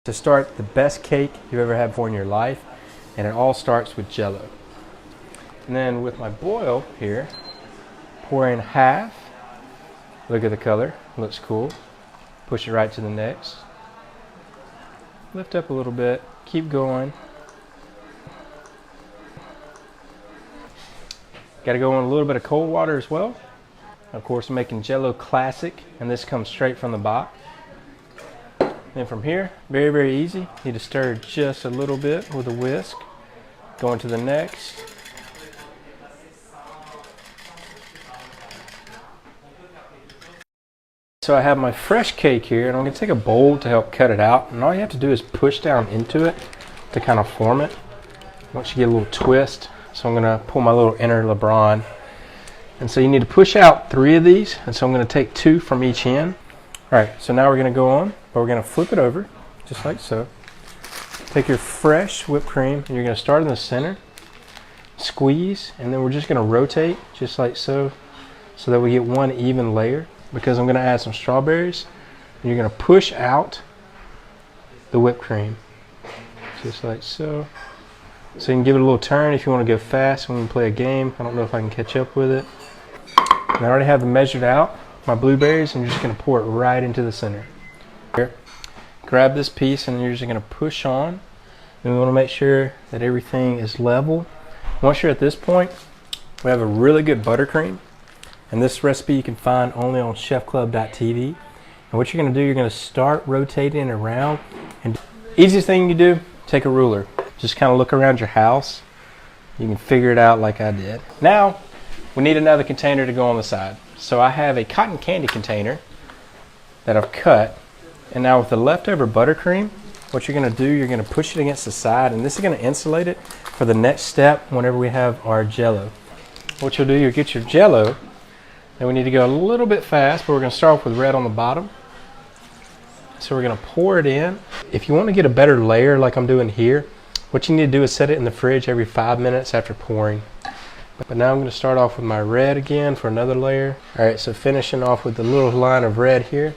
To start the best cake you've ever had before in your life, and it all starts with Jello. And then with my boil here, pour in half. Look at the color, looks cool. Push it right to the next. Lift up a little bit, keep going. Got to go in a little bit of cold water as well. Of course, I'm making Jello Classic, and this comes straight from the box. Then from here, very, very easy. Need to stir just a little bit with a whisk. Going to the next. So I have my fresh cake here, and I'm going to take a bowl to help cut it out. And all you have to do is push down into it to kind of form it. Once you get a little twist, so I'm going to pull my little inner LeBron. And so you need to push out 3 of these, and so I'm going to take 2 from each end. All right, so now we're going to go on, but we're going to flip it over, just like so. Take your fresh whipped cream, and you're going to start in the center, squeeze, and then we're just going to rotate, just like so, so that we get one even layer, because I'm going to add some strawberries, and you're going to push out the whipped cream, just like so. So you can give it a little turn if you want to go fast when we play a game. I don't know if I can catch up with it. And I already have them measured out. My blueberries, and you're just going to pour it right into the center. Here, grab this piece, and you're just going to push on. And we want to make sure that everything is level. Once you're at this point, we have a really good buttercream, and this recipe you can find only on chefclub.tv. And what you're going to do, you're going to start rotating it around. And easiest thing you can do, take a ruler. Just kind of look around your house. You can figure it out like I did. Now, we need another container to go on the side. So I have a cotton candy container that I've cut, and now with the leftover buttercream, what you're going to do, you're going to push it against the side, and this is going to insulate it for the next step whenever we have our Jello. What you'll do, you'll get your Jello, and we need to go a little bit fast, but we're going to start off with red on the bottom. So we're going to pour it in. If you want to get a better layer like I'm doing here, what you need to do is set it in the fridge every 5 minutes after pouring. But now I'm going to start off with my red again for another layer. Alright, so finishing off with the little line of red here.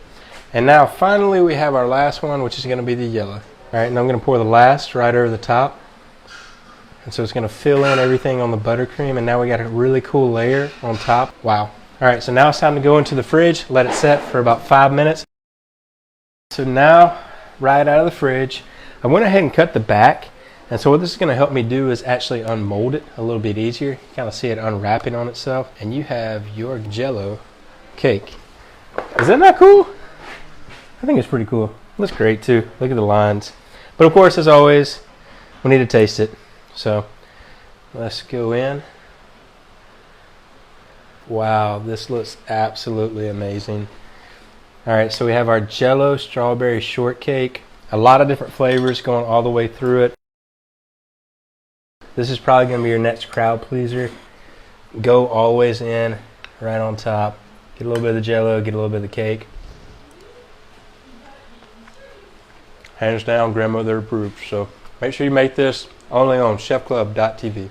And now finally we have our last one, which is going to be the yellow. Alright, and I'm going to pour the last right over the top. And so it's going to fill in everything on the buttercream, and now we got a really cool layer on top. Wow. Alright, so now it's time to go into the fridge, let it set for about 5 minutes. So now, right out of the fridge, I went ahead and cut the back. And so what this is going to help me do is actually unmold it a little bit easier. You kind of see it unwrapping on itself. And you have your Jello cake. Isn't that cool? I think it's pretty cool. Looks great too. Look at the lines. But of course, as always, we need to taste it. So let's go in. Wow, this looks absolutely amazing. All right, so we have our Jello Strawberry Shortcake. A lot of different flavors going all the way through it. This is probably going to be your next crowd pleaser. Go always in, right on top. Get a little bit of the Jello, get a little bit of the cake. Hands down, grandmother approved. So make sure you make this only on chefclub.tv.